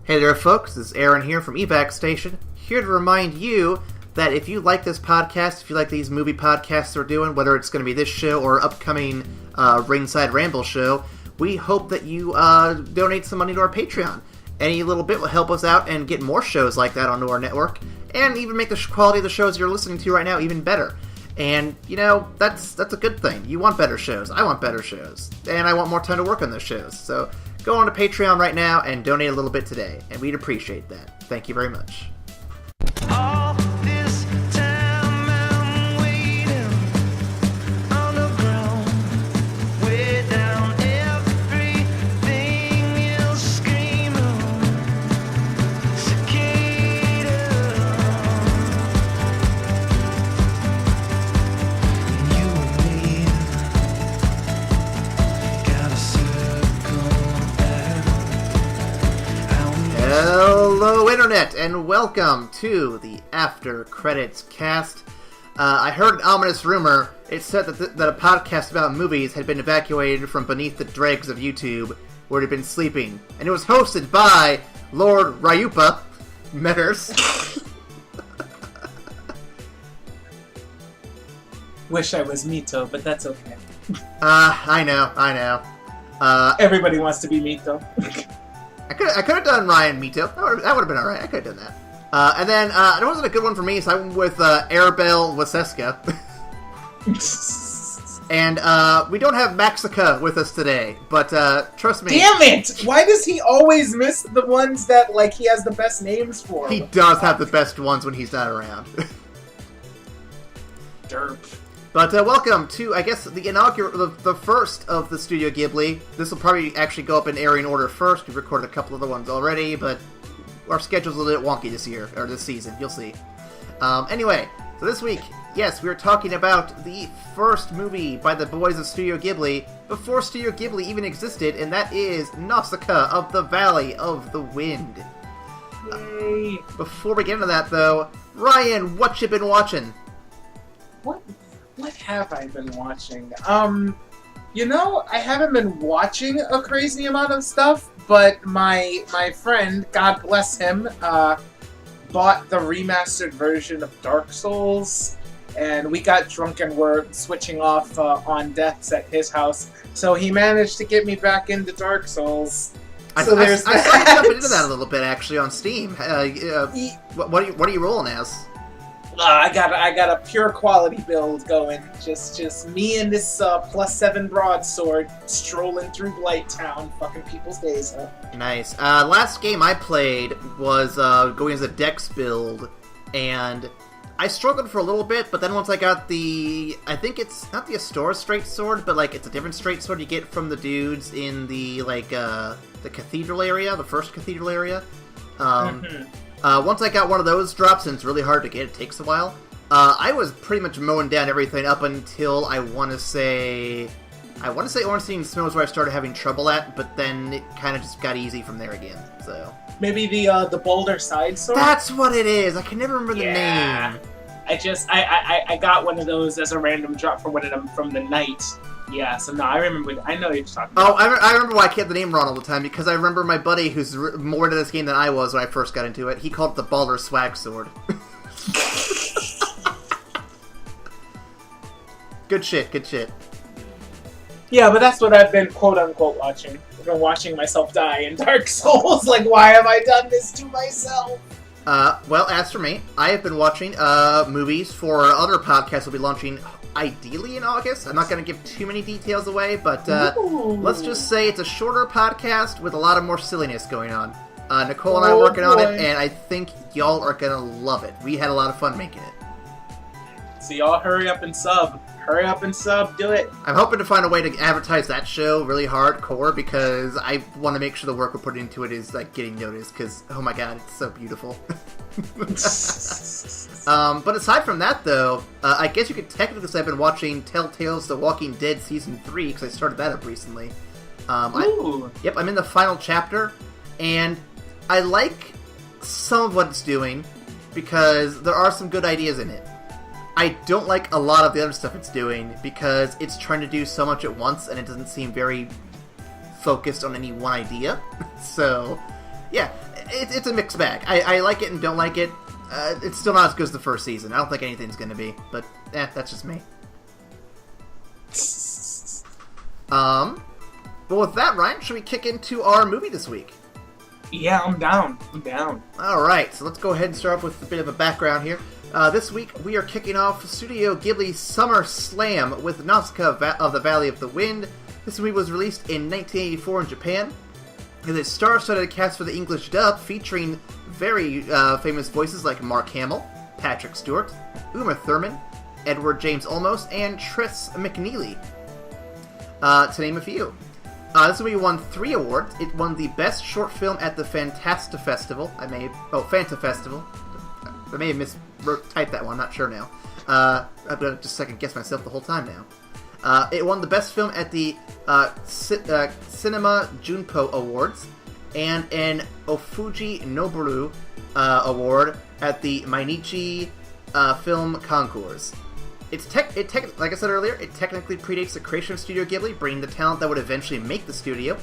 Hey there folks, this is Aaron here from evacstation, here to remind you that if you like this podcast, if you like these movie podcasts we're doing, whether it's going to be this show or upcoming Ringside Ramble show, we hope that you donate some money to our Patreon. Any little bit will help us out and get more shows like that onto our network, and even make the quality of the shows you're listening to right now even better. And, you know, that's a good thing. You want better shows. I want better shows. And I want more time to work on those shows. So go on to Patreon right now and donate a little bit today. And we'd appreciate that. Thank you very much. All this time I'm waiting on the ground, way down, everything is screaming, cicada. You and me got a circle back. Hello, Internet, and welcome to the After Credits Cast. I heard an ominous rumor. It said that a podcast about movies had been evacuated from beneath the dregs of YouTube, where it had been sleeping, and it was hosted by Lord Ryupa Metters. Wish I was Mito, but that's okay. I know. Everybody wants to be Mito. I could have done Ryan Mito. That would have been alright. I could have done that. And then, it wasn't a good one for me, so I went with Arabelle Waseska. And, we don't have Nausicaa with us today, but, trust me. Damn it! Why does he always miss the ones that, like, he has the best names for? He does have the best ones when he's not around. Derp. But, welcome to, I guess, the inaugural, the first of the Studio Ghibli. This will probably actually go up in airing order first. We've recorded a couple other ones already, but our schedule's a little bit wonky this year, or this season, you'll see. Anyway, so this week, yes, we were talking about the first movie by the boys of Studio Ghibli, before Studio Ghibli even existed, and that is Nausicaa of the Valley of the Wind. Yay. Before we get into that, though, Ryan, what you been watching? What have I been watching? You know, I haven't been watching a crazy amount of stuff, but my friend, God bless him, bought the remastered version of Dark Souls, and we got drunk and were switching off on deaths at his house, so he managed to get me back into Dark Souls. So there's I started jumping into that a little bit, actually, on Steam. What are you rolling as? I got a pure quality build going. Just me and this +7 broadsword strolling through Blighttown, fucking people's days up. Nice. Last game I played was going as a Dex build, and I struggled for a little bit, but then once I got I think it's not the Astora straight sword, but like it's a different straight sword you get from the dudes in the the cathedral area, the first cathedral area. Once I got one of those drops, and it's really hard to get, it takes a while, I was pretty much mowing down everything up until I want to say Ornstein Snow is where I started having trouble at, but then it kind of just got easy from there again, so. Maybe the Boulder Side Sword? That's what it is! I can never remember the name. I got one of those as a random drop from one of them from the night. Yeah, so no, I know what you're talking about. Oh, I remember why I kept the name wrong all the time, because I remember my buddy, who's more into this game than I was when I first got into it, he called it the Baldur Swag Sword. Good shit. Yeah, but that's what I've been quote-unquote watching. I've been watching myself die in Dark Souls. Like, why have I done this to myself? Well, as for me, I have been watching movies for other podcasts we'll be launching ideally in August. I'm not going to give too many details away, but let's just say it's a shorter podcast with a lot of more silliness going on. Nicole and I are working on it, and I think y'all are going to love it. We had a lot of fun making it. So y'all hurry up and sub. Hurry up and sub, do it. I'm hoping to find a way to advertise that show really hardcore, because I want to make sure the work we're putting into it is like getting noticed, because oh my god, it's so beautiful. But aside from that though, I guess you could technically say I've been watching Telltale's The Walking Dead Season 3, because I started that up recently. I'm in the final chapter, and I like some of what it's doing, because there are some good ideas in it. I don't like a lot of the other stuff it's doing, because it's trying to do so much at once, and it doesn't seem very focused on any one idea. So, yeah. it's a mixed bag. I like it and don't like it. It's still not as good as the first season. I don't think anything's going to be, but that's just me. But with that, Ryan, should we kick into our movie this week? Yeah, I'm down. Alright, so let's go ahead and start off with a bit of a background here. This week, we are kicking off Studio Ghibli's Summer Slam with Nausicaa of the Valley of the Wind. This movie was released in 1984 in Japan. It is star-studded cast for the English dub, featuring very famous voices like Mark Hamill, Patrick Stewart, Uma Thurman, Edward James Olmos, and Tris McNeely, to name a few. This movie won 3 awards. It won the Best Short Film at the Fanta Festival. Fanta Festival. I may have typed that one, I'm not sure now. I've got to just second-guess myself the whole time now. It won the Best Film at the Cinema Junpo Awards, and an Ofuji Noboru Award at the Mainichi Film Concours. Like I said earlier, it technically predates the creation of Studio Ghibli, bringing the talent that would eventually make the studio.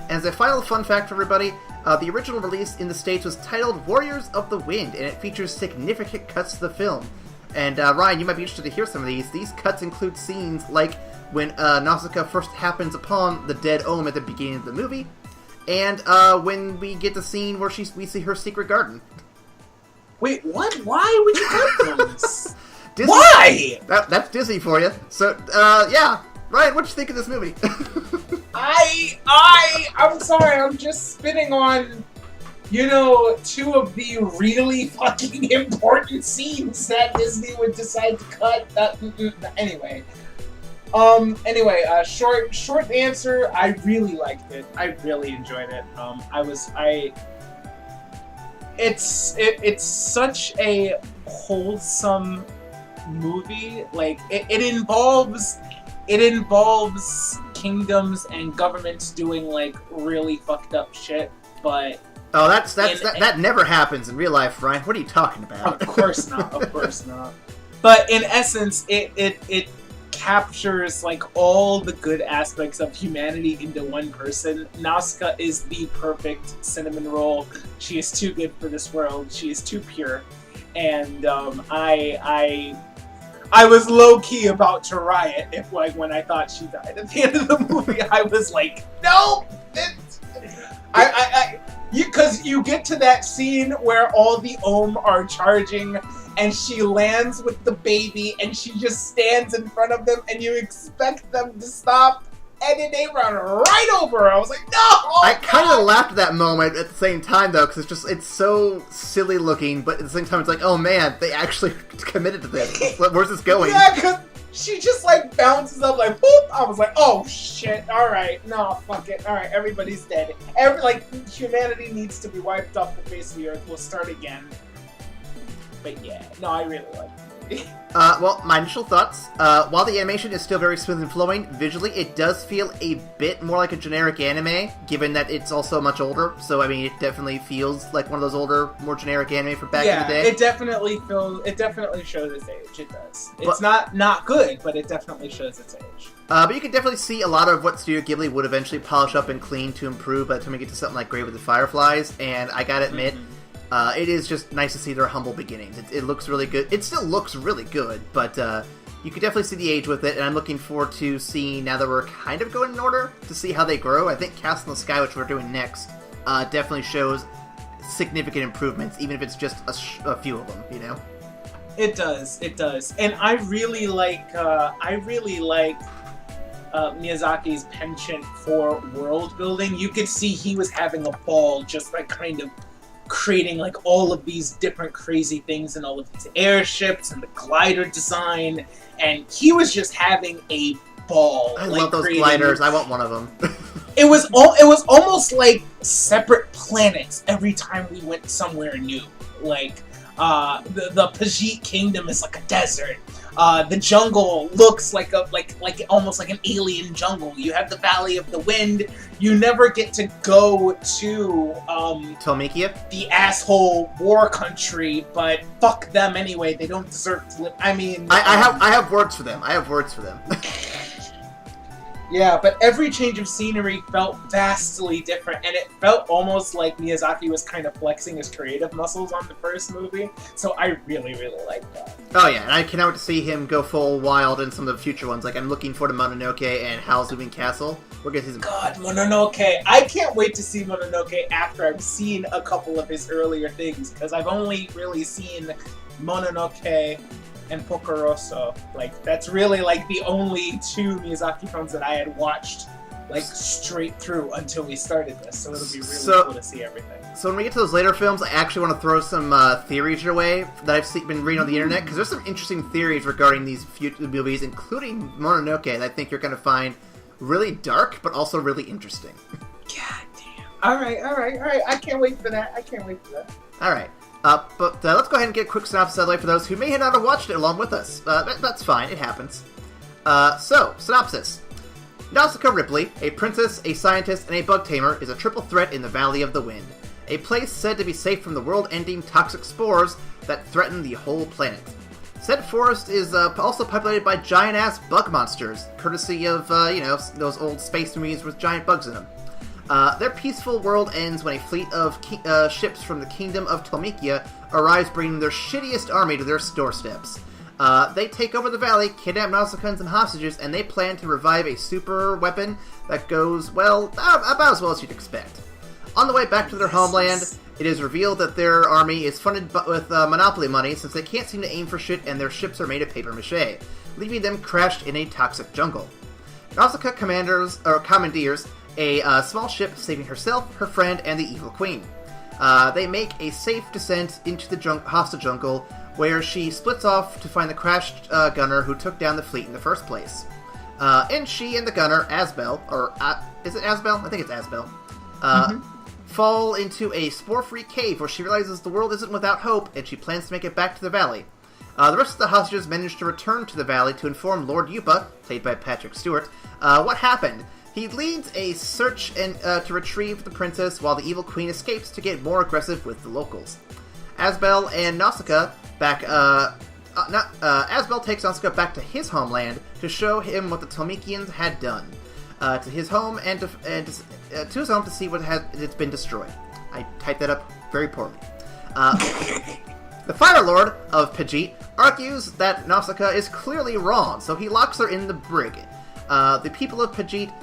And as a final fun fact for everybody, the original release in the States was titled Warriors of the Wind, and it features significant cuts to the film. And Ryan, you might be interested to hear some of these. These cuts include scenes like when Nausicaa first happens upon the dead Ohm at the beginning of the movie, and when we get the scene where we see her secret garden. Wait, what? Why would you cut those? Disney, Why? That's Disney for you. So, yeah. Ryan, what'd you think of this movie? I'm sorry, I'm just spitting on, 2 of the really fucking important scenes that Disney would decide to cut. Anyway. Short answer, I really liked it. I really enjoyed it. It's such a wholesome movie. Like, it involves kingdoms and governments doing, like, really fucked up shit, but... Oh, that never happens in real life, Ryan. What are you talking about? Of course not. But in essence, it captures, like, all the good aspects of humanity into one person. Nausicaa is the perfect cinnamon roll. She is too good for this world. She is too pure. And I was low-key about to riot when I thought she died at the end of the movie. I was like, no! Because you get to that scene where all the Ohm are charging, and she lands with the baby, and she just stands in front of them, and you expect them to stop, and then they run right over her. I was like, no! I kind of laughed at that moment at the same time, though, because it's so silly looking, but at the same time, it's like, oh man, they actually committed to this. Where's this going? Yeah, because she just, like, bounces up, like, boop! I was like, oh shit, alright, no, fuck it, alright, everybody's dead. Humanity needs to be wiped off the face of the earth, we'll start again. But yeah, no, I really like it. Well, my initial thoughts. While the animation is still very smooth and flowing, visually it does feel a bit more like a generic anime, given that it's also much older. So, I mean, it definitely feels like one of those older, more generic anime from back in the day. Yeah, it definitely shows its age. It does. It's not good, but it definitely shows its age. But you can definitely see a lot of what Studio Ghibli would eventually polish up and clean to improve by the time we get to something like Grave with the Fireflies. And I gotta admit, it is just nice to see their humble beginnings. It looks really good. It still looks really good, but you can definitely see the age with it, and I'm looking forward to seeing, now that we're kind of going in order, to see how they grow. I think Castle in the Sky, which we're doing next, definitely shows significant improvements, even if it's just a few of them, It does. And I really like Miyazaki's penchant for world building. You could see he was having a ball just by kind of creating like all of these different crazy things and all of these airships and the glider design, and he was just having a ball. I love those gliders. I want one of them. It was almost like separate planets every time we went somewhere new. Like the Pajit Kingdom is like a desert. The jungle looks like almost like an alien jungle. You have the Valley of the Wind. You never get to go to Tomikia? The asshole war country, but fuck them anyway. They don't deserve to live. I mean, I have words for them. Yeah, but every change of scenery felt vastly different, and it felt almost like Miyazaki was kind of flexing his creative muscles on the first movie, so I really, really liked that. Oh yeah, and I cannot wait to see him go full wild in some of the future ones. Like, I'm looking forward to Mononoke and Howl's Moving Castle. We're gonna see some... God, Mononoke. I can't wait to see Mononoke after I've seen a couple of his earlier things, because I've only really seen Mononoke and Pocoroso. Like, that's really, like, the only two Miyazaki films that I had watched, like, straight through until we started this, so it'll be really cool to see everything. So when we get to those later films, I actually want to throw some theories your way that I've been reading on the internet, because there's some interesting theories regarding these future movies, including Mononoke, that I think you're going to find really dark, but also really interesting. God damn. Alright. I can't wait for that. Alright. But let's go ahead and get a quick synopsis out of the way for those who may not have watched it along with us. That's fine, it happens. So, synopsis. Nausicaa Ripley, a princess, a scientist, and a bug tamer, is a triple threat in the Valley of the Wind, a place said to be safe from the world-ending toxic spores that threaten the whole planet. Said forest is also populated by giant-ass bug monsters, courtesy of, those old space movies with giant bugs in them. Their peaceful world ends when a fleet of ships from the kingdom of Tomikia arrives bringing their shittiest army to their doorsteps. They take over the valley, kidnap Nausicaa and some hostages, and they plan to revive a super weapon that goes, well, about as well as you'd expect. On the way back to their homeland, it is revealed that their army is funded with monopoly money since they can't seem to aim for shit and their ships are made of papier-mâché, leaving them crashed in a toxic jungle. Nausicaa commandeers a small ship, saving herself, her friend, and the evil queen. They make a safe descent into the hostile jungle, where she splits off to find the crashed gunner who took down the fleet in the first place. And she and the gunner, Asbel, or is it Asbel? I think it's Asbel, fall into a spore-free cave where she realizes the world isn't without hope, and she plans to make it back to the valley. The rest of the hostages manage to return to the valley to inform Lord Yupa, played by Patrick Stewart, what happened. He leads a search to retrieve the princess while the evil queen escapes to get more aggressive with the locals. Asbel and Nausicaa Asbel takes Nausicaa back to his homeland to show him what the Tomikians had done to his home and to his home to see what it's been destroyed. I typed that up very poorly. The Fire Lord of Pajit argues that Nausicaa is clearly wrong, so he locks her in the brig. The people of Pajit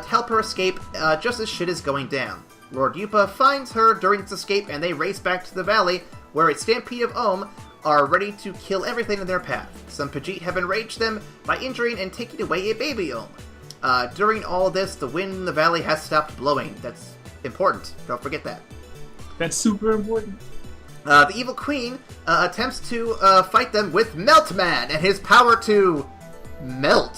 help her escape just as shit is going down. Lord Yupa finds her during this escape, and they race back to the valley, where a stampede of Ohm are ready to kill everything in their path. Some Pajit have enraged them by injuring and taking away a baby Ohm. During all this, the wind in the valley has stopped blowing. That's important. Don't forget that. That's super important. The evil queen attempts to fight them with Meltman and his power to melt.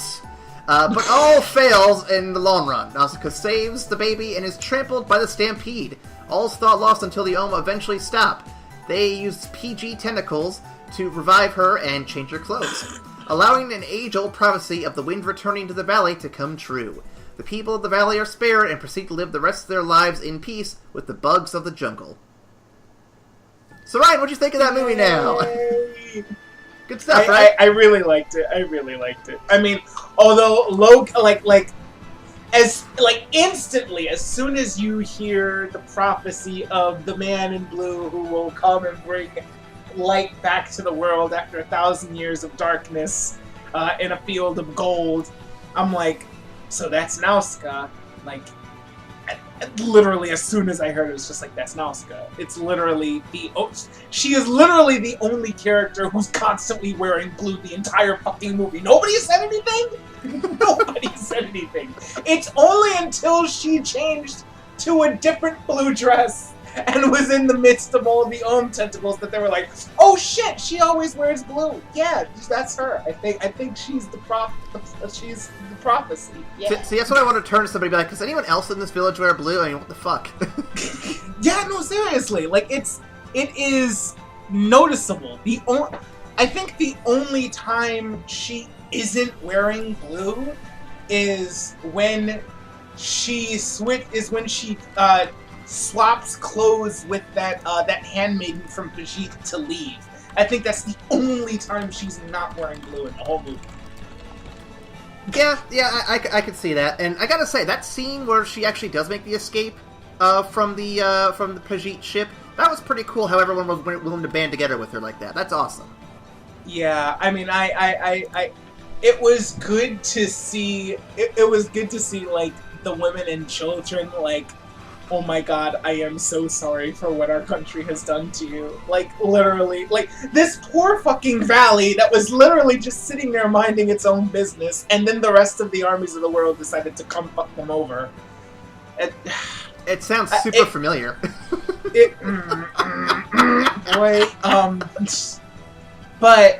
But all fails in the long run. Nausicaa saves the baby and is trampled by the stampede. All's thought lost until the Ohm eventually stop. They use PG tentacles to revive her and change her clothes, allowing an age-old prophecy of the wind returning to the valley to come true. The people of the valley are spared and proceed to live the rest of their lives in peace with the bugs of the jungle. So Ryan, what'd you think of that movie now? Good stuff, right? I really liked it. I mean, although instantly, as soon as you hear the prophecy of the man in blue who will come and bring light back to the world after 1,000 years of darkness in a field of gold, I'm like, so that's Nausicaa. Like, literally, as soon as I heard it, was just like, that's Nausicaa. It's literally she is literally the only character who's constantly wearing blue the entire fucking movie. Nobody said anything? Nobody said anything. It's only until she changed to a different blue dress and was in the midst of all the Ohm tentacles that they were like, oh shit, she always wears blue. Yeah, that's her. I think she's she's the prophecy. Yeah. See, that's what I want to turn to somebody and be like, does anyone else in this village wear blue? I mean, what the fuck? Yeah, no, seriously. Like, it is noticeable. I think the only time she isn't wearing blue is when she swaps clothes with that handmaiden from Pajit to leave. I think that's the only time she's not wearing blue in the whole movie. I could see that. And I gotta say, that scene where she actually does make the escape from the Pajit ship, that was pretty cool how everyone was willing to band together with her like that. That's awesome. Yeah, I mean, I it was good to see. It was good to see, like, the women and children, like, oh my god, I am so sorry for what our country has done to you. Like, literally, like, this poor fucking valley that was literally just sitting there minding its own business, and then the rest of the armies of the world decided to come fuck them over. It sounds super familiar. Boy, but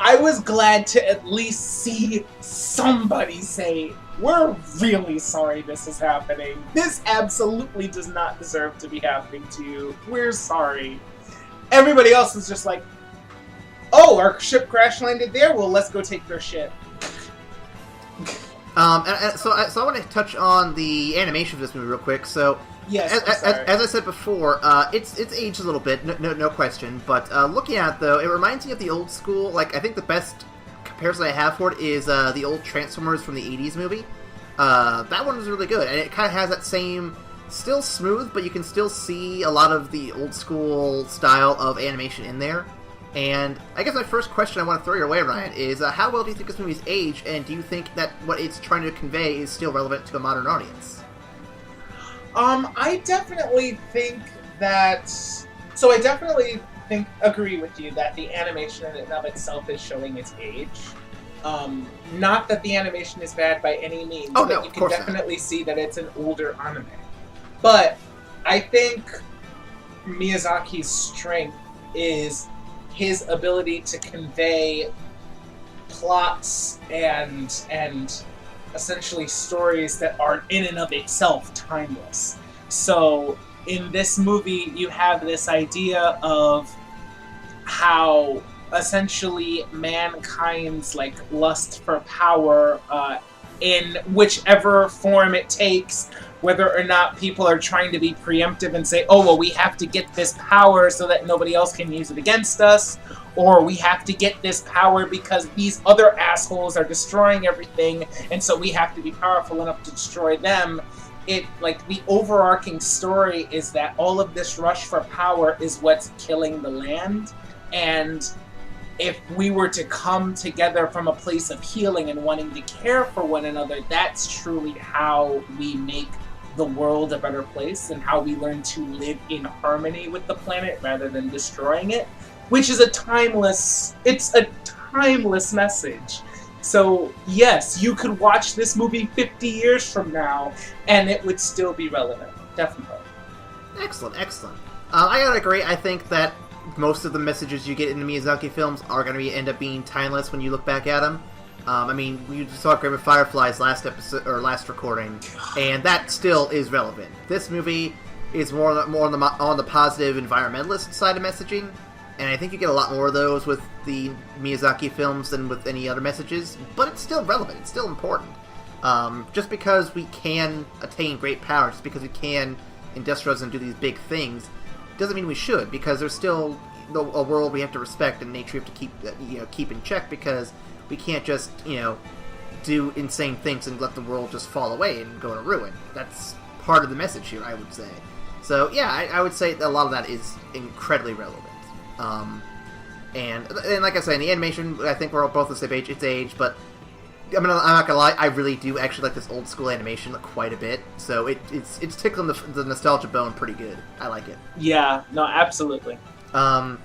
I was glad to at least see somebody say, we're really sorry this is happening. This absolutely does not deserve to be happening to you. We're sorry. Everybody else was just like, oh, our ship crash landed there? Well, let's go take their ship. So I want to touch on the animation of this movie real quick. So, yes, as I said before, it's aged a little bit, no question. But looking at it, though, it reminds me of the old school. Like, I think the best comparison I have for it is the old Transformers from the '80s movie. That one was really good, and it kind of has that same, still smooth, but you can still see a lot of the old school style of animation in there. And I guess my first question I want to throw your way, Ryan, is how well do you think this movie's aged, and do you think that what it's trying to convey is still relevant to a modern audience? I definitely think that... So I definitely agree with you that the animation in and of itself is showing its age. Not that the animation is bad by any means, but you can definitely see that it's an older anime. But I think Miyazaki's strength is his ability to convey plots and essentially stories that are in and of itself timeless. So in this movie, you have this idea of how essentially mankind's like lust for power in whichever form it takes, whether or not people are trying to be preemptive and say, oh, well, we have to get this power so that nobody else can use it against us, or we have to get this power because these other assholes are destroying everything, and so we have to be powerful enough to destroy them. It, like, the overarching story is that all of this rush for power is what's killing the land, and if we were to come together from a place of healing and wanting to care for one another, that's truly how we make the world a better place and how we learn to live in harmony with the planet rather than destroying it, which is a timeless message. So yes, you could watch this movie 50 years from now and it would still be relevant, definitely. Excellent. I gotta agree. I think that most of the messages you get in the Miyazaki films are going to end up being timeless when you look back at them. I mean, we saw Grave of Fireflies last last recording, and that still is relevant. This movie is more on the positive environmentalist side of messaging, and I think you get a lot more of those with the Miyazaki films than with any other messages, but it's still relevant, it's still important. Just because we can attain great power, just because we can industrialize and do these big things, doesn't mean we should, because there's still a world we have to respect and nature we have to keep in check, because we can't just do insane things and let the world just fall away and go to ruin. That's part of the message here, I would say. So yeah, I would say that a lot of that is incredibly relevant. And like I say, in the animation, I think we're all both the same age. It's age, but I'm not gonna lie, I really do actually like this old school animation quite a bit. So it's tickling the nostalgia bone pretty good. I like it. Yeah, no, absolutely. How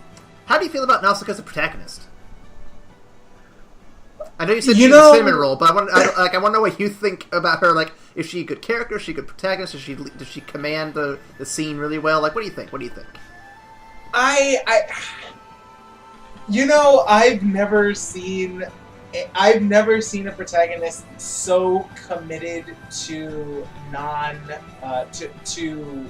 do you feel about Nausicaa as a protagonist? I know you said she's a cinnamon roll, but I want to know what you think about her. Like, is she a good character? Is she a good protagonist? Does she command the scene really well? Like, what do you think? I've never seen a protagonist so committed to to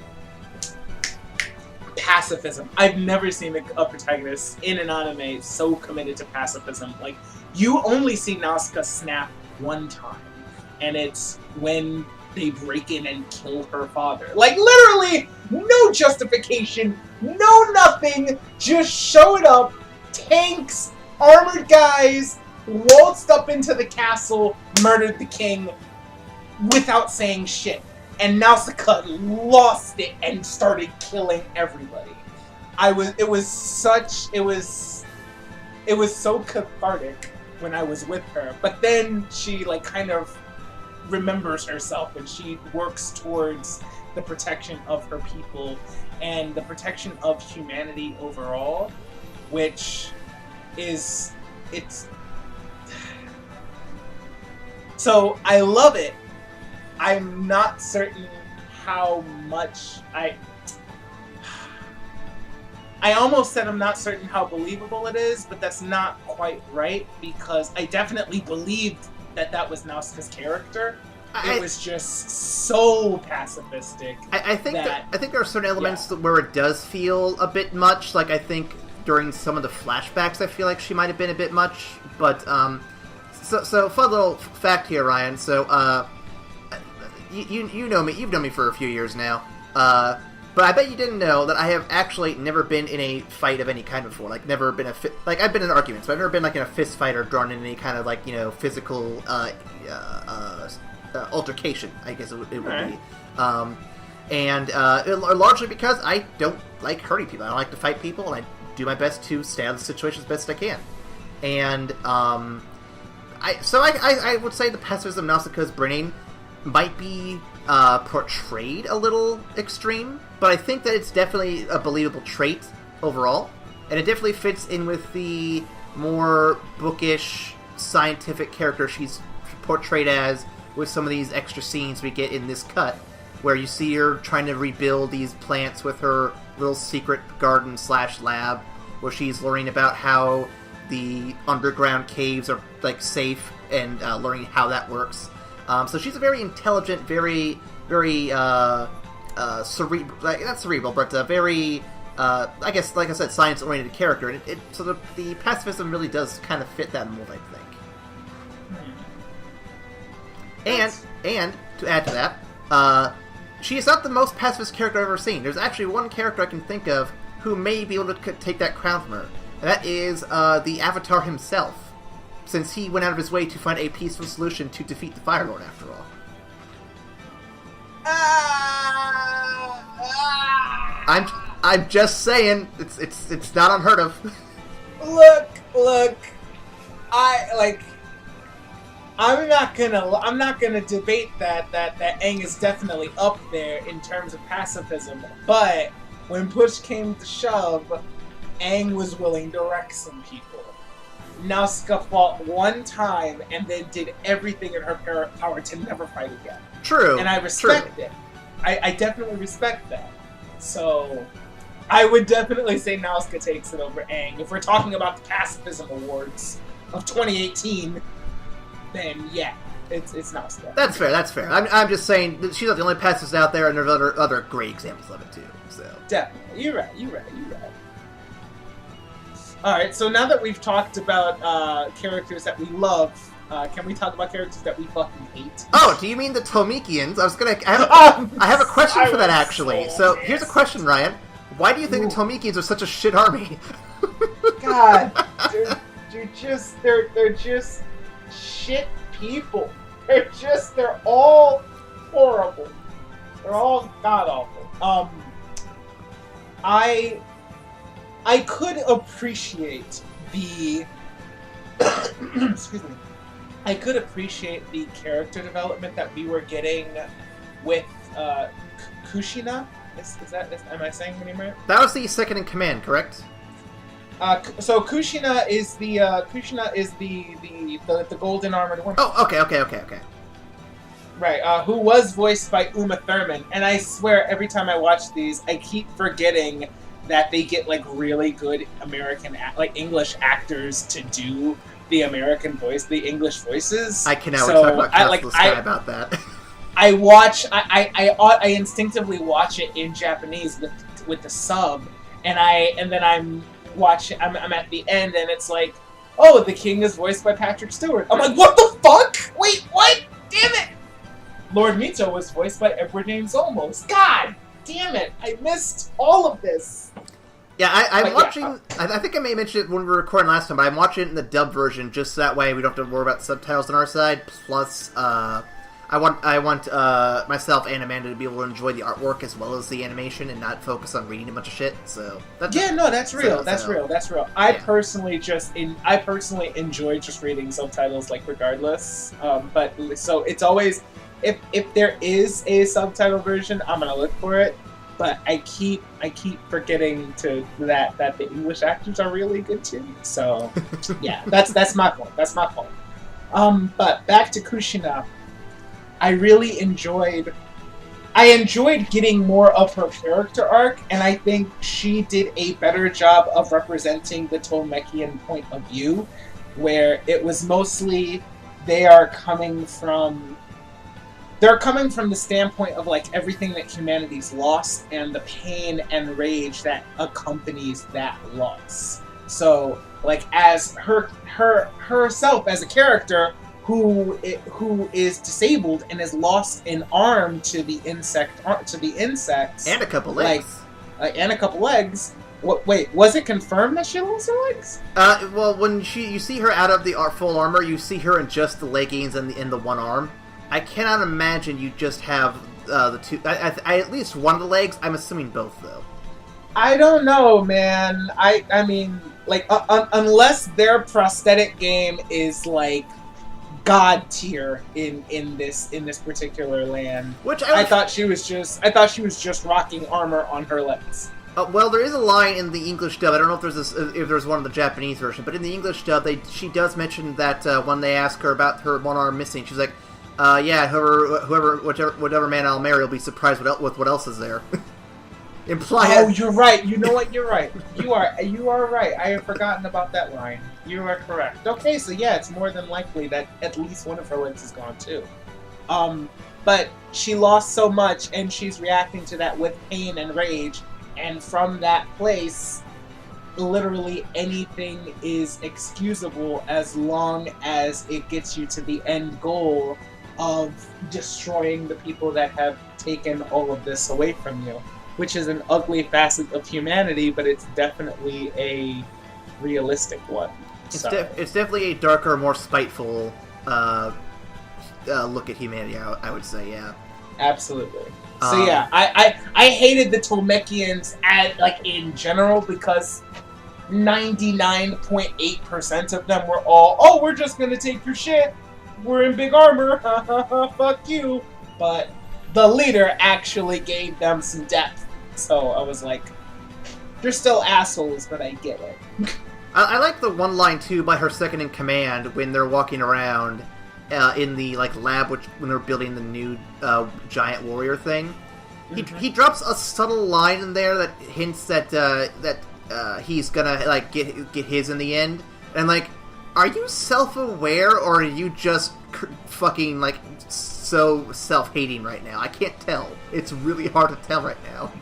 pacifism. I've never seen a protagonist in an anime so committed to pacifism. Like, you only see Nausicaa snap one time, and it's when they break in and kill her father. Like, literally, no justification, no nothing, just showed up, tanks, armored guys, waltzed up into the castle, murdered the king without saying shit. And Nausicaa lost it and started killing everybody. It was so cathartic when I was with her. But then she like kind of remembers herself and she works towards the protection of her people and the protection of humanity overall, which is so I love it. I'm not certain how much I almost said I'm not certain how believable it is, but that's not quite right, because I definitely believed that was Nausicaa's character. It was just so pacifistic. I think there are certain elements where it does feel a bit much. Like, I think during some of the flashbacks, I feel like she might have been a bit much. But so fun little fact here, Ryan. So you know me. You've known me for a few years now. But I bet you didn't know that I have actually never been in a fight of any kind before. Like, never been like, I've been in arguments, but I've never been like in a fist fight or drawn in any kind of like, you know, physical altercation, I guess it would be. Largely because I don't like hurting people. I don't like to fight people, and I do my best to stay out of the situation as best I can. And I would say the pacifism Nausicaa is bringing might be portrayed a little extreme, but I think that it's definitely a believable trait overall, and it definitely fits in with the more bookish, scientific character she's portrayed as, with some of these extra scenes we get in this cut, where you see her trying to rebuild these plants with her little secret garden / lab, where she's learning about how the underground caves are like safe and learning how that works. So she's a very intelligent, very cerebral, not cerebral, but very, I guess, like I said, science-oriented character. And so the pacifism really does kind of fit that mold, I think. And to add to that, she is not the most pacifist character I've ever seen. There's actually one character I can think of who may be able to take that crown from her, and that is the Avatar himself, since he went out of his way to find a peaceful solution to defeat the Fire Lord, after all. I'm just saying, it's not unheard of. Look, I'm not gonna debate that Aang is definitely up there in terms of pacifism, but when push came to shove, Aang was willing to wreck some people. Nausicaa fought one time and then did everything in her power to never fight again. True. And I respect it. I definitely respect that. So I would definitely say Nausicaa takes it over Aang. If we're talking about the Pacifism Awards of 2018, then yeah, it's Nausicaa. That's fair. I'm just saying that she's not the only pacifist out there, and there's other great examples of it too. So Definitely. You're right. Alright, so now that we've talked about characters that we love, can we talk about characters that we fucking hate? Oh, do you mean the Tomikians? I have a question for that, actually. So here's a question, Ryan. Why do you think the Tomikians are such a shit army? God, they're just shit people. They're all horrible. They're all god awful. I could appreciate the excuse me. I could appreciate the character development that we were getting with Kushina. Am I saying her name right? That was the second in command, correct? So Kushina is the golden armored woman. Oh, okay. Right, who was voiced by Uma Thurman, and I swear every time I watch these, I keep forgetting that they get like really good English actors to do the American voice, the English voices. I cannot talk about Castless Sky about that. I instinctively watch it in Japanese with the sub, and then I'm at the end and it's like, oh, the king is voiced by Patrick Stewart. I'm like, what the fuck? Wait, what? Damn it! Lord Mito was voiced by Edward James Olmos. God damn it! I missed all of this. Yeah, I'm But watching. yeah, I think I may have mentioned it when we were recording last time, but I'm watching it in the dub version just that way we don't have to worry about subtitles on our side. Plus, I want myself and Amanda to be able to enjoy the artwork as well as the animation and not focus on reading a bunch of shit. So that's real. That's real. I personally enjoy just reading subtitles, like regardless. But so it's always if there is a subtitle version, I'm gonna look for it. But I keep forgetting that the English actors are really good too. So yeah, that's my fault. That's my fault. But back to Kushina. I really enjoyed getting more of her character arc, and I think she did a better job of representing the Tolmekian point of view, where it was mostly they're coming from the standpoint of like everything that humanity's lost and the pain and rage that accompanies that loss. So like as herself as a character who is disabled and has lost an arm to the insects and a couple legs, and a couple legs. Wait, was it confirmed that she lost her legs? Well, when you see her out of the full armor, you see her in just the leggings and in the one arm. I cannot imagine you just have the two. I at least one of the legs. I'm assuming both though. I don't know, man. I mean, like unless their prosthetic game is like god tier in this particular land. Which I thought she was just rocking armor on her legs. Well, there is a line in the English dub. I don't know if there's one in the Japanese version, but in the English dub, she does mention that when they ask her about her one arm missing, she's like, "Yeah, whatever man I'll marry will be surprised with what else is there." Oh, you're right. You know what? You're right. You are right. I have forgotten about that line. You are correct. Okay, so yeah, it's more than likely that at least one of her legs is gone too. But she lost so much, and she's reacting to that with pain and rage. And from that place, literally anything is excusable as long as it gets you to the end goal of destroying the people that have taken all of this away from you. Which is an ugly facet of humanity, but it's definitely a realistic one. It's definitely a darker, more spiteful look at humanity, I would say, yeah. Absolutely. So yeah, I hated the Tolmekians in general because 99.8% of them were all, oh, we're just gonna take your shit. We're in big armor. Fuck you. But the leader actually gave them some depth. So I was like, they're still assholes, but I get it. I like the one line, too, by her second in command when they're walking around in the lab when they're building the new giant warrior thing. Mm-hmm. He drops a subtle line in there that hints that he's gonna get his in the end. And are you self-aware or are you just fucking so self-hating right now? I can't tell. It's really hard to tell right now.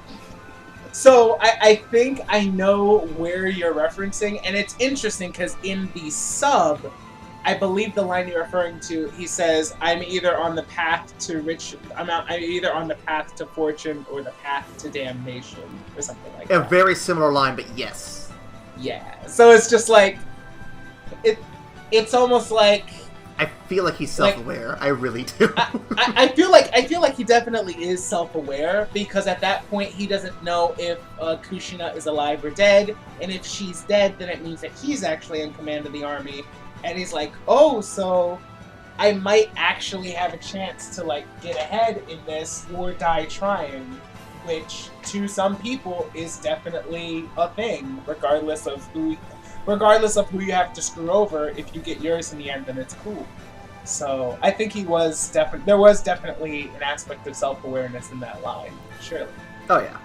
So I think I know where you're referencing, and it's interesting because in the sub, I believe the line you're referring to, he says, I'm either on the path to fortune or the path to damnation, or something like that. A very similar line, but yes. Yeah. So it's just it's almost like I feel like he's self-aware. I really do. I feel like he definitely is self-aware because at that point he doesn't know if Kushina is alive or dead, and if she's dead, then it means that he's actually in command of the army, and he's like, oh, so I might actually have a chance to get ahead in this or die trying, which to some people is definitely a thing, regardless of who you have to screw over. If you get yours in the end, then it's cool. So I think there was definitely an aspect of self-awareness in that line, surely. Oh yeah.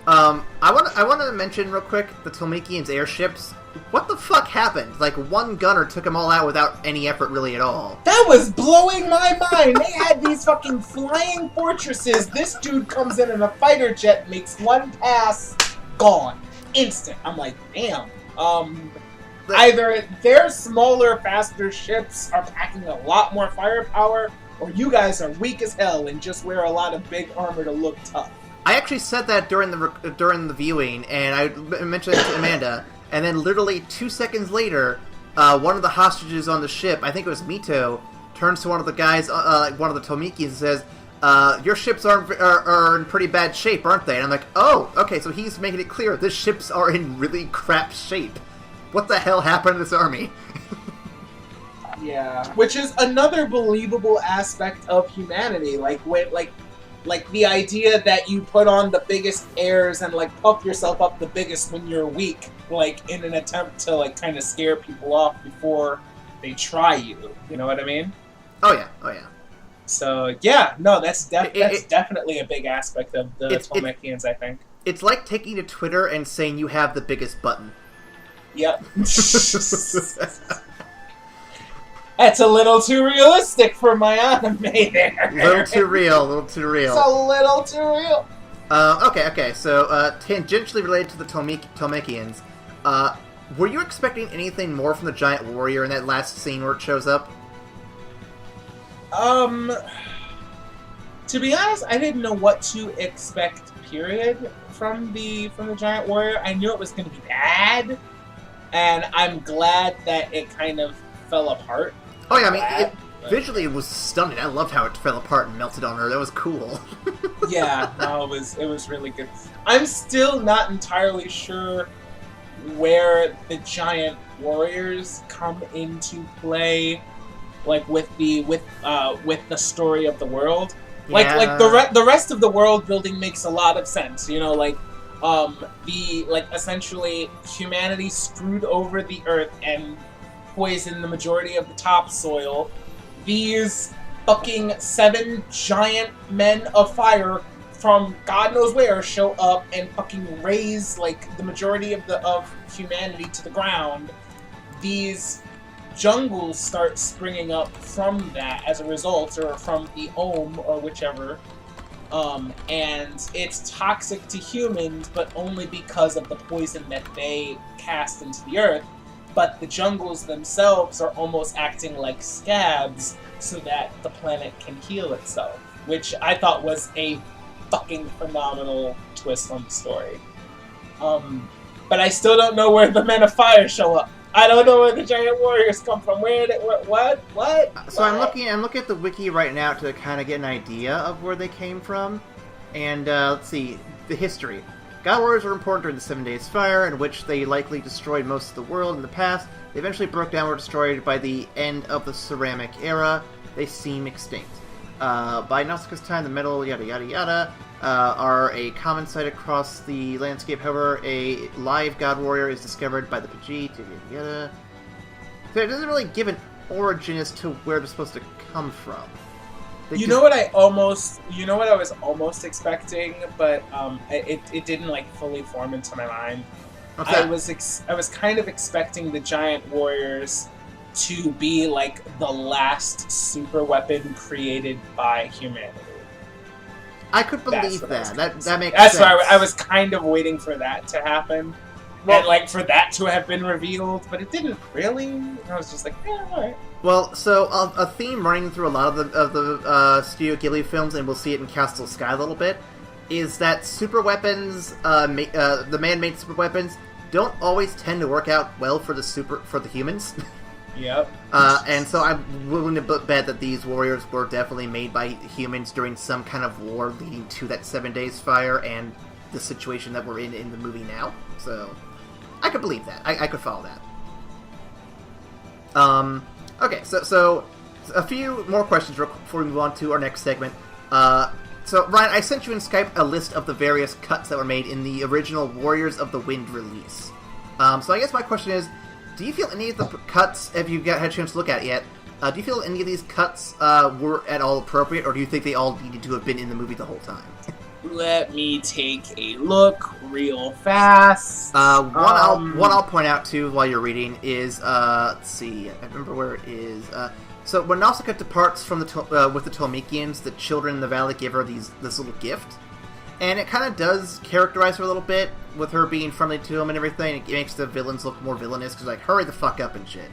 I want to mention real quick the Tolmekians' airships. What the fuck happened? One gunner took them all out without any effort really at all. That was blowing my mind. They had these fucking flying fortresses. This dude comes in a fighter jet, makes one pass, gone, instant. I'm like, damn. Either their smaller, faster ships are packing a lot more firepower, or you guys are weak as hell and just wear a lot of big armor to look tough. I actually said that during the viewing, and I mentioned it to Amanda, and then literally 2 seconds later, one of the hostages on the ship, I think it was Mito, turns to one of the guys, one of the Tomikis, and says, your ships are in pretty bad shape, aren't they? And I'm like, oh, okay, so he's making it clear, the ships are in really crap shape. What the hell happened to this army? Yeah, which is another believable aspect of humanity, like the idea that you put on the biggest airs and like puff yourself up the biggest when you're weak, like in an attempt to like kind of scare people off before they try you. You know what I mean? Oh yeah. So yeah, no, that's definitely a big aspect of the Tolmekians, I think. It's like taking to Twitter and saying you have the biggest button. Yep. That's a little too realistic for my anime there. A little too real. It's a little too real. Okay, so, tangentially related to the Tolmekians, were you expecting anything more from the Giant Warrior in that last scene where it shows up? To be honest, I didn't know what to expect, period, from the Giant Warrior. I knew it was going to be bad, and I'm glad that it kind of fell apart. Oh yeah, I mean, visually it was stunning. I loved how it fell apart and melted on her. That was cool. Yeah, no, it was really good. I'm still not entirely sure where the Giant Warriors come into play, like with the story of the world. Yeah. Like the rest of the world building makes a lot of sense. You know, like essentially humanity screwed over the Earth and poisoned the majority of the topsoil. These fucking 7 giant men of fire from God knows where show up and fucking raise like the majority of humanity to the ground. These jungles start springing up from that as a result, or from the Ohm, or whichever. And it's toxic to humans, but only because of the poison that they cast into the earth. But the jungles themselves are almost acting like scabs so that the planet can heal itself, which I thought was a fucking phenomenal twist on the story. But I still don't know where the Men of Fire show up. I don't know where the Giant Warriors come from. What? So I'm looking at the wiki right now to kind of get an idea of where they came from. And let's see, the history. God Warriors were important during the 7 Days Fire, in which they likely destroyed most of the world in the past. They eventually broke down and were destroyed by the end of the Ceramic Era. They seem extinct. By Nausicaa's time, the metal yada yada yada are a common sight across the landscape. However, a live God Warrior is discovered by the Pajit, yada yada. So it doesn't really give an origin as to where they're supposed to come from. You know what I was almost expecting, but it didn't like fully form into my mind. I was kind of expecting the Giant Warriors to be like the last super weapon created by humanity. I could believe that. That makes That's sense. why I was kind of waiting for that to happen. Well, and like for that to have been revealed, but it didn't really. I was just like, yeah, alright. Well, so a theme running through a lot of the Studio Ghibli films, and we'll see it in Castle Sky a little bit, is that super weapons, the man-made super weapons, don't always tend to work out well for the humans. Yep. And so I'm willing to bet that these warriors were definitely made by humans during some kind of war leading to that 7 Days Fire and the situation that we're in the movie now. So I could believe that. I could follow that. Okay, so a few more questions before we move on to our next segment. So, Ryan, I sent you in Skype a list of the various cuts that were made in the original Warriors of the Wind release. So I guess my question is, do you feel any of the cuts, have you had a chance to look at it yet, do you feel any of these cuts were at all appropriate, or do you think they all needed to have been in the movie the whole time? Let me take a look real fast. One I'll point out too while you're reading is let's see, I remember where it is. So when Nausicaa departs from with the Tolmekians, the children in the valley give her this little gift, and it kind of does characterize her a little bit with her being friendly to them and everything. It makes the villains look more villainous because like hurry the fuck up and shit.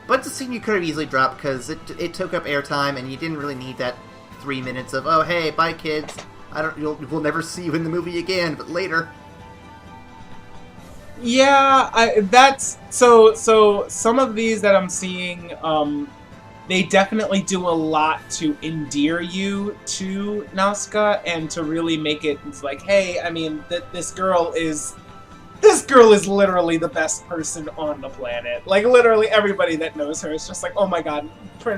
But it's a scene you could have easily dropped because it took up airtime and you didn't really need that 3 minutes of oh hey bye kids. we'll never see you in the movie again, but later. Yeah, that's so some of these that I'm seeing, they definitely do a lot to endear you to Nausicaa and to really make it, it's like, hey, I mean, this girl is literally the best person on the planet. Like, literally everybody that knows her is just like, oh my god,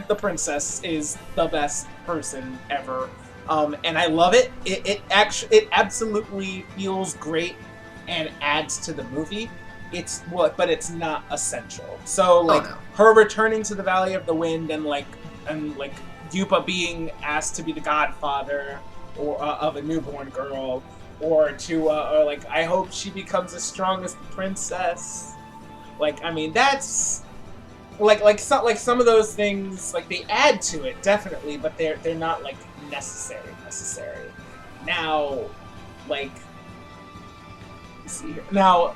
the princess is the best person ever. And I love it. It absolutely feels great and adds to the movie. But it's not essential. So like her returning to the Valley of the Wind and like Yupa being asked to be the godfather or of a newborn girl, or like I hope she becomes as strong as the princess. Like, I mean, that's like some of those things, like, they add to it definitely, but they're not like necessary. Now, like, let's see here. Now,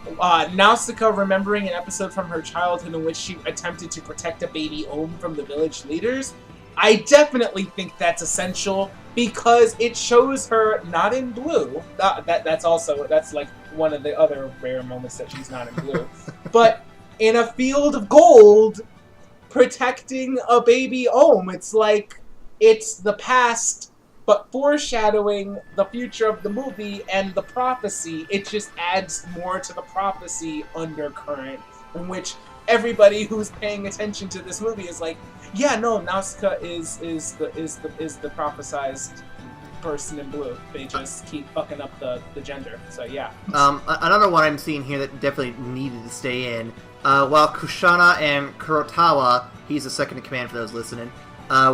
Nausicaa remembering an episode from her childhood in which she attempted to protect a baby Ohm from the village leaders. I definitely think that's essential because it shows her not in blue. That's like one of the other rare moments that she's not in blue, but in a field of gold, protecting a baby Ohm. It's like it's the past, but foreshadowing the future of the movie and the prophecy. It just adds more to the prophecy undercurrent, in which everybody who's paying attention to this movie is like, yeah, no, Nausicaa is the prophesized person in blue. They just keep fucking up the gender. So yeah. Another one I'm seeing here that definitely needed to stay in. While Kushana and Kurotawa, he's the second in command for those listening,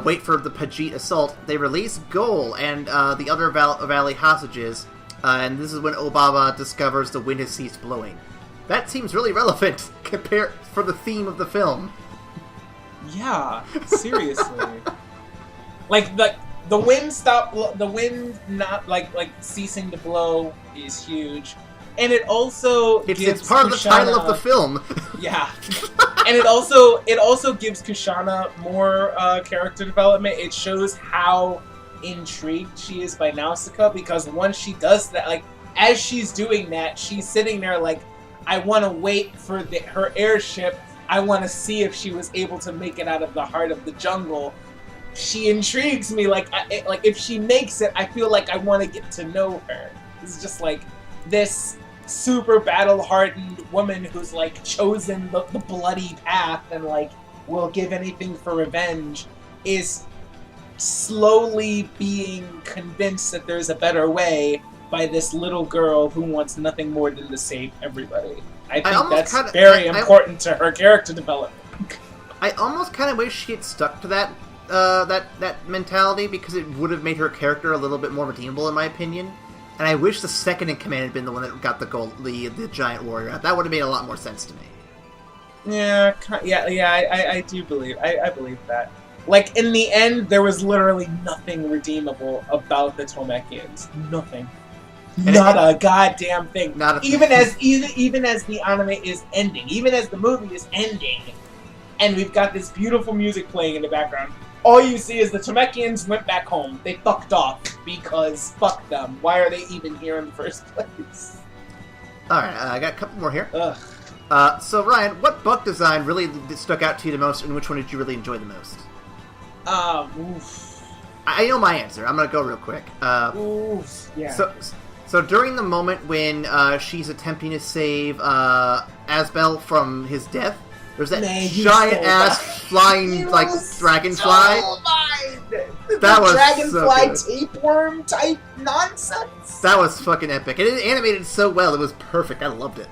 wait for the Pajit assault, they release Gol and the other valley hostages, and this is when Obaba discovers the wind has ceased blowing. That seems really relevant for the theme of the film. Yeah, seriously. like the wind not like ceasing to blow is huge, and it also it's part of the title of the film. Yeah, and it also gives Kushana more character development. It shows how intrigued she is by Nausicaa, because once she does that, like, as she's doing that, she's sitting there like, I want to wait for her airship. I want to see if she was able to make it out of the heart of the jungle. She intrigues me. Like if she makes it, I feel like I want to get to know her. It's just like this super battle-hardened woman who's like chosen the bloody path and like will give anything for revenge, is slowly being convinced that there's a better way by this little girl who wants nothing more than to save everybody. I think that's very important to her character development. I almost kind of wish she had stuck to that that mentality, because it would have made her character a little bit more redeemable, in my opinion. And I wish the second in command had been the one that got the giant warrior out. That would have made a lot more sense to me. Yeah, I do believe. I believe that. Like, in the end, there was literally nothing redeemable about the Tomekians. Nothing. Not a goddamn thing. Even as the anime is ending, even as the movie is ending, and we've got this beautiful music playing in the background, all you see is the Tomekians went back home. They fucked off because fuck them. Why are they even here in the first place? Alright, I got a couple more here. Ugh. So Ryan, what book design really stuck out to you the most, and which one did you really enjoy the most? Oof. I know my answer. I'm gonna go real quick. Oof. Yeah. So during the moment when she's attempting to save Asbel from his death, there's that giant-ass flying, like, dragonfly. That was dragonfly so tapeworm type nonsense. That was fucking epic. And it animated so well. It was perfect. I loved it.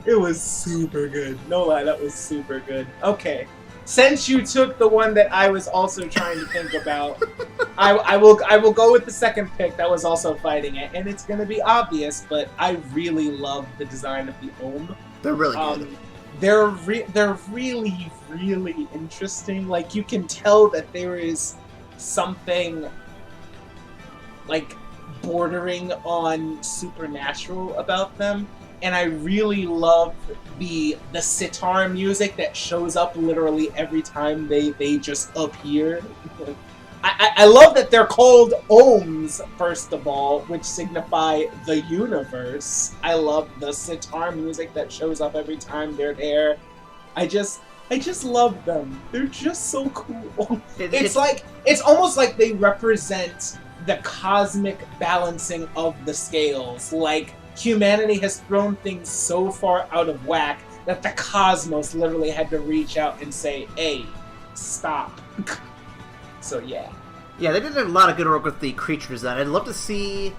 It was super good. No lie, that was super good. Okay. Since you took the one that I was also trying to think about, I will go with the second pick that was also fighting it, and it's gonna be obvious, but I really love the design of the Ohm. They're really good. They're really, really interesting. Like, you can tell that there is something like bordering on supernatural about them. And I really love the sitar music that shows up literally every time they just appear. I love that they're called ohms, first of all, which signify the universe. I love the sitar music that shows up every time they're there. I just love them. They're just so cool. It's almost like they represent the cosmic balancing of the scales. Like, humanity has thrown things so far out of whack that the cosmos literally had to reach out and say, hey, stop. So yeah. Yeah, they did a lot of good work with the creature design. I'd love to see,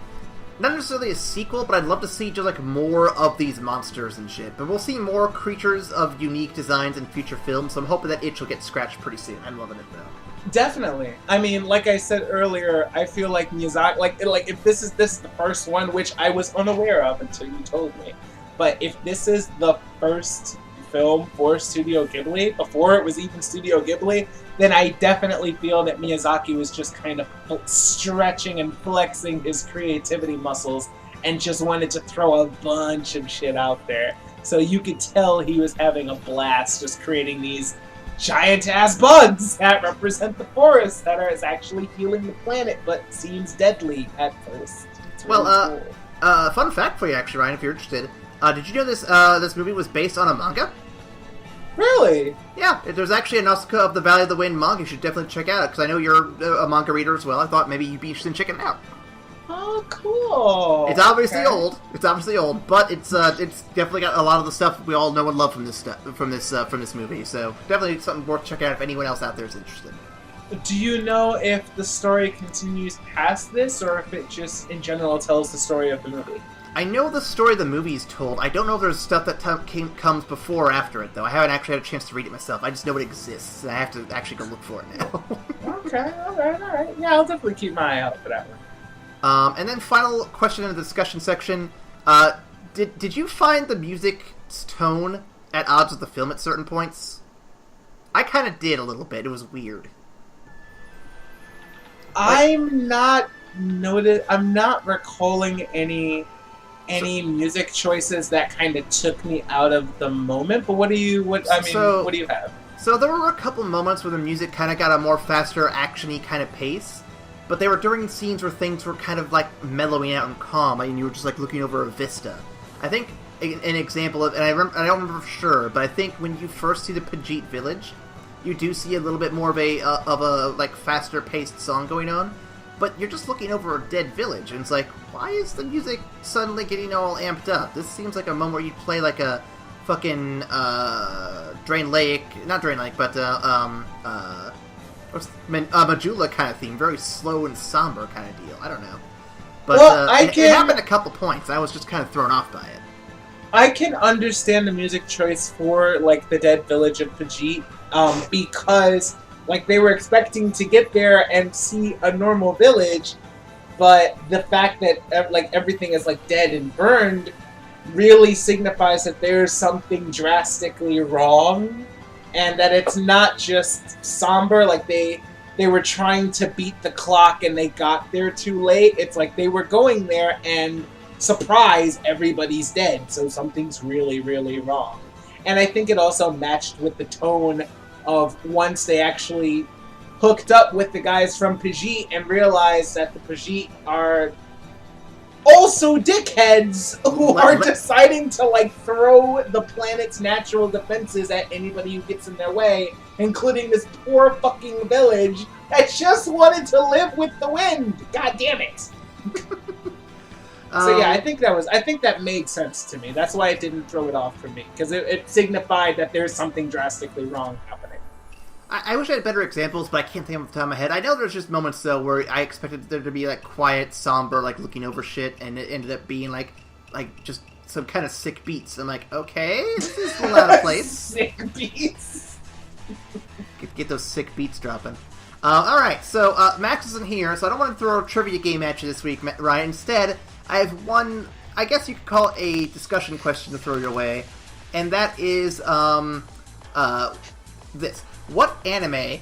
not necessarily a sequel, but I'd love to see just like more of these monsters and shit. But we'll see more creatures of unique designs in future films, so I'm hoping that itch will get scratched pretty soon. I'm loving it though. Definitely. I mean, like I said earlier, I feel like Miyazaki, like if this is the first one, which I was unaware of until you told me, but if this is the first film for Studio Ghibli, before it was even Studio Ghibli, then I definitely feel that Miyazaki was just kind of stretching and flexing his creativity muscles and just wanted to throw a bunch of shit out there. So you could tell he was having a blast just creating these giant-ass bugs that represent the forest that is actually healing the planet, but seems deadly at first. It's really cool. Fun fact for you, actually, Ryan, if you're interested. Did you know this movie was based on a manga? Really? Yeah, there's actually a Nausicaa of the Valley of the Wind manga you should definitely check out, because I know you're a manga reader as well. I thought maybe you'd be interested in checking it out. Oh, cool. It's obviously old. It's obviously old, but it's definitely got a lot of the stuff we all know and love from this movie. So definitely something worth checking out if anyone else out there is interested. Do you know if the story continues past this, or if it just, in general, tells the story of the movie? I know the story of the movie is told. I don't know if there's stuff that comes before or after it, though. I haven't actually had a chance to read it myself. I just know it exists, and I have to actually go look for it now. Okay, alright. Yeah, I'll definitely keep my eye out for that one. And then final question in the discussion section. Did you find the music's tone at odds with the film at certain points? I kind of did a little bit. It was weird. I'm not recalling any music choices that kind of took me out of the moment. But what do you have? So there were a couple moments where the music kind of got a more faster, action-y kind of pace. But they were during scenes where things were kind of like mellowing out and calm, and you were just like looking over a vista. I think an example of, and I don't remember for sure, but I think when you first see the Pajit village, you do see a little bit more of a like faster paced song going on. But you're just looking over a dead village, and it's like, why is the music suddenly getting all amped up? This seems like a moment where you'd play like a fucking not Drain Lake, but Majula kind of theme, very slow and somber kind of deal. I don't know, but it happened a couple points. I was just kind of thrown off by it. I can understand the music choice for like the dead village of Pajit, because like they were expecting to get there and see a normal village, but the fact that like everything is like dead and burned really signifies that there's something drastically wrong. And that it's not just somber, like they were trying to beat the clock and they got there too late. It's like they were going there and surprise, everybody's dead. So something's really, really wrong. And I think it also matched with the tone of once they actually hooked up with the guys from Pajit and realized that the Pajit are also dickheads who are deciding to like throw the planet's natural defenses at anybody who gets in their way, including this poor fucking village that just wanted to live with the wind. God damn it. So yeah, I think that made sense to me. That's why it didn't throw it off for me, because it signified that there's something drastically wrong happening. I wish I had better examples, but I can't think of them off the top of my head. I know there's just moments, though, where I expected there to be, like, quiet, somber, like, looking over shit, and it ended up being, like just some kind of sick beats. I'm like, okay, this is a lot of place. Sick beats? Get those sick beats dropping. Alright, so Max isn't here, so I don't want to throw a trivia game at you this week, Ryan. Instead, I have one, I guess you could call it a discussion question to throw your way, and that is, this. What anime,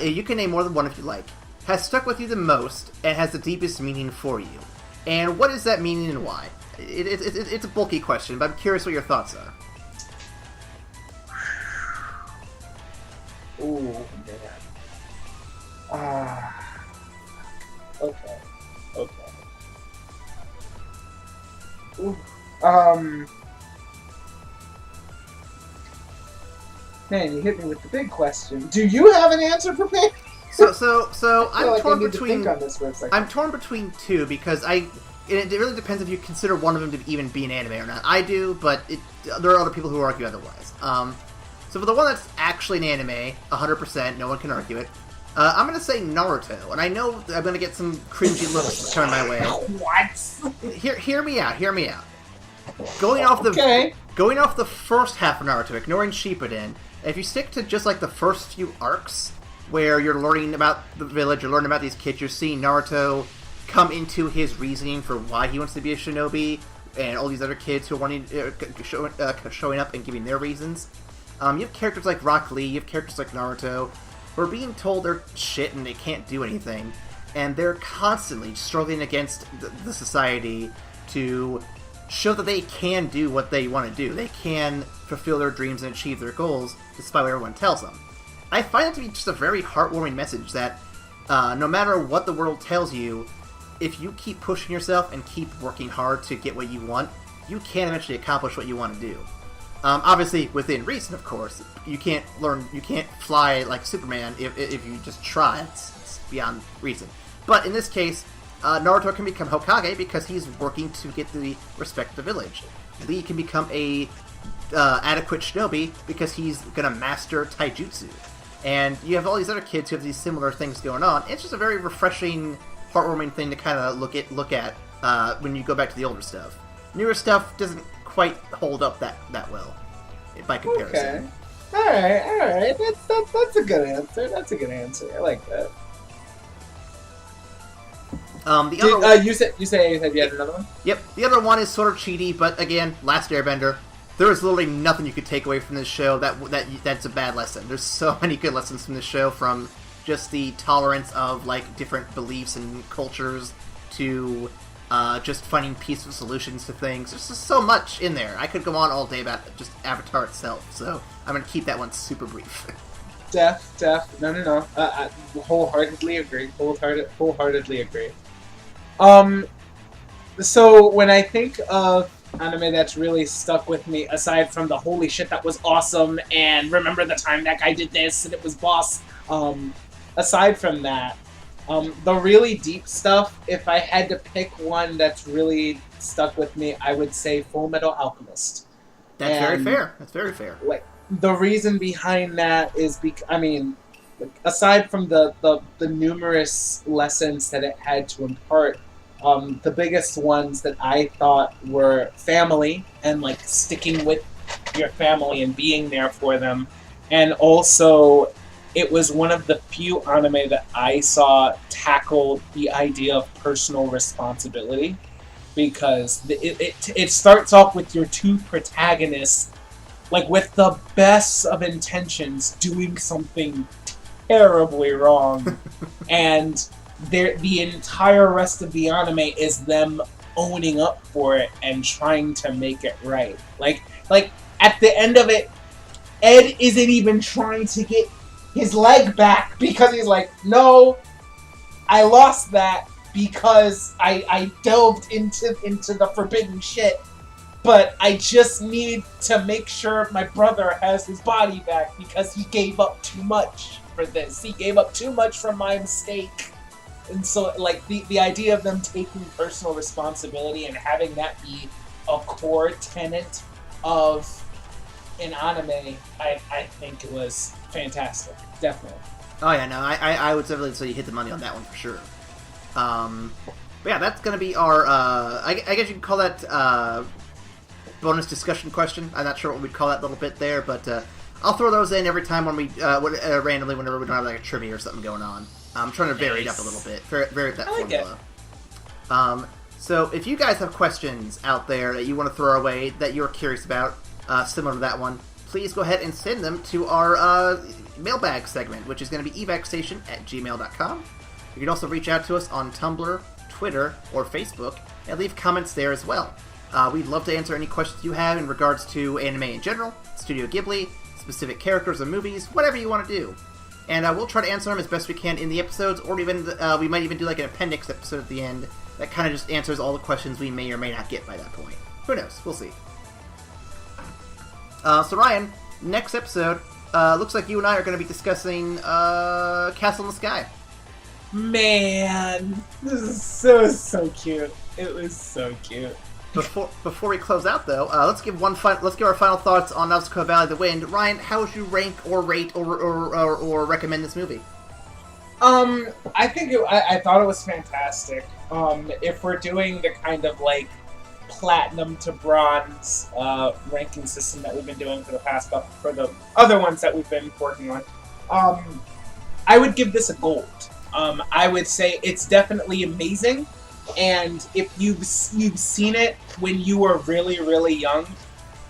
you can name more than one if you like, has stuck with you the most and has the deepest meaning for you? And what is that meaning and why? It's a bulky question, but I'm curious what your thoughts are. Ooh, man. Okay. Okay. Ooh. Man, you hit me with the big question. Do you have an answer prepared? So I feel I'm like I torn need between. to think on this for a second. I'm torn between two because it really depends if you consider one of them to even be an anime or not. I do, but there are other people who argue otherwise. So for the one that's actually an anime, 100%, no one can argue it. I'm gonna say Naruto, and I know I'm gonna get some cringy looks coming my way. What? Hear me out. Hear me out. Going off the first half of Naruto, ignoring Shippuden, if you stick to just like the first few arcs, where you're learning about the village, you're learning about these kids, you're seeing Naruto come into his reasoning for why he wants to be a shinobi, and all these other kids who are wanting showing up and giving their reasons. You have characters like Rock Lee, you have characters like Naruto, who are being told they're shit and they can't do anything, and they're constantly struggling against the society to show that they can do what they want to do. They can fulfill their dreams and achieve their goals, despite what everyone tells them. I find it to be just a very heartwarming message that no matter what the world tells you, if you keep pushing yourself and keep working hard to get what you want, you can eventually accomplish what you want to do. Obviously, within reason, of course. You can't fly like Superman if you just try. It's beyond reason. But in this case, Naruto can become Hokage because he's working to get the respect of the village. Lee can become a adequate shinobi because he's gonna master taijutsu. And you have all these other kids who have these similar things going on. It's just a very refreshing, heartwarming thing to kind of look at when you go back to the older stuff. Newer stuff doesn't quite hold up that well by comparison. Okay. All right. That's a good answer. That's a good answer. I like that. The other one, you said you had another one? Yep. The other one is sort of cheaty, but again, Last Airbender. There is literally nothing you could take away from this show that's a bad lesson. There's so many good lessons from this show, from just the tolerance of like different beliefs and cultures to just finding peaceful solutions to things. There's just so much in there. I could go on all day about just Avatar itself, so I'm going to keep that one super brief. Def. No. I wholeheartedly agree. Wholeheartedly agree. So when I think of anime that's really stuck with me, aside from the holy shit that was awesome and remember the time that guy did this and it was boss, aside from that, the really deep stuff, if I had to pick one that's really stuck with me, I would say Full Metal Alchemist. That's very fair. That's very fair. Like, the reason behind that is aside from the numerous lessons that it had to impart, the biggest ones that I thought were family and like sticking with your family and being there for them, and also it was one of the few anime that I saw tackle the idea of personal responsibility, because it starts off with your two protagonists, like with the best of intentions, doing something terribly wrong, and the entire rest of the anime is them owning up for it and trying to make it right. Like at the end of it, Ed isn't even trying to get his leg back because he's like, no, I lost that because I delved into the forbidden shit, but I just need to make sure my brother has his body back because he gave up too much for this. He gave up too much for my mistake. And so, like, the idea of them taking personal responsibility and having that be a core tenet of an anime, I think it was fantastic. Definitely. Oh yeah, no, I would definitely say you hit the money on that one for sure. But yeah, that's gonna be our, I guess you could call that, bonus discussion question. I'm not sure what we'd call that little bit there, but, I'll throw those in every time when we, randomly, whenever we don't have, like, a trivia or something going on. I'm trying to vary it up a little bit, vary that formula. So if you guys have questions out there that you want to throw our way, that you're curious about, similar to that one, please go ahead and send them to our mailbag segment, which is going to be evacstation@gmail.com. You can also reach out to us on Tumblr, Twitter, or Facebook, and leave comments there as well. We'd love to answer any questions you have in regards to anime in general, Studio Ghibli, specific characters or movies, whatever you want to do. And we'll try to answer them as best we can in the episodes, or even we might even do like an appendix episode at the end that kind of just answers all the questions we may or may not get by that point. Who knows? We'll see. So Ryan, next episode, looks like you and I are going to be discussing Castle in the Sky. Man, this is so cute. It was so cute. Before we close out, though, let's give our final thoughts on Nausicaa Valley of the Wind. Ryan, how would you rank or rate or recommend this movie? I think I thought it was fantastic. If we're doing the kind of like platinum to bronze ranking system that we've been doing for the other ones that we've been working on, I would give this a gold. I would say it's definitely amazing. And if you've seen it when you were really, really young,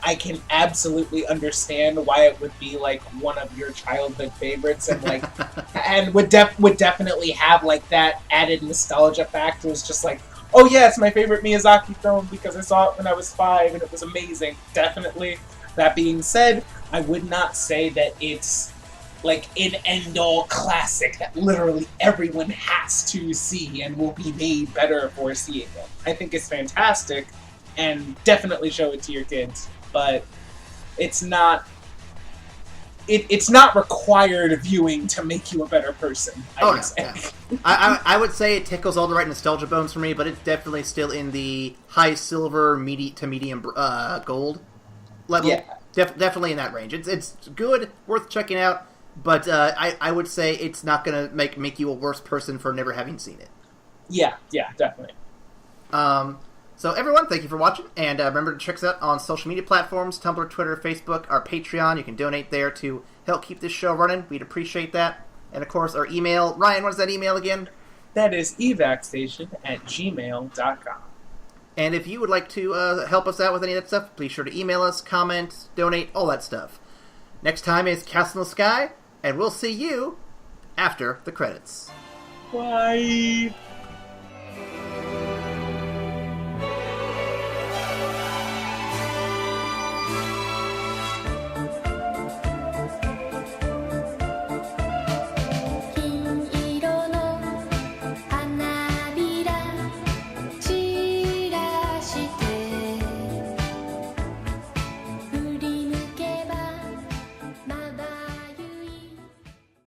I can absolutely understand why it would be like one of your childhood favorites, and like, and would definitely have like that added nostalgia factor. It's just like, oh yeah, it's my favorite Miyazaki film because I saw it when I was 5 and it was amazing. Definitely. That being said, I would not say that it's like an end-all classic that literally everyone has to see and will be made better for seeing it. I think it's fantastic, and definitely show it to your kids, but it's not required viewing to make you a better person, I would say. Yeah. I would say it tickles all the right nostalgia bones for me, but it's definitely still in the high silver, medium gold level. Yeah. Definitely in that range. It's good, worth checking out. But I would say it's not going to make you a worse person for never having seen it. Yeah, definitely. So everyone, thank you for watching, and remember to check us out on social media platforms, Tumblr, Twitter, Facebook, our Patreon. You can donate there to help keep this show running. We'd appreciate that. And of course, our email. Ryan, what is that email again? That is evacstation@gmail.com. And if you would like to help us out with any of that stuff, please sure to email us, comment, donate, all that stuff. Next time is Castle in the Sky, and we'll see you after the credits. Bye.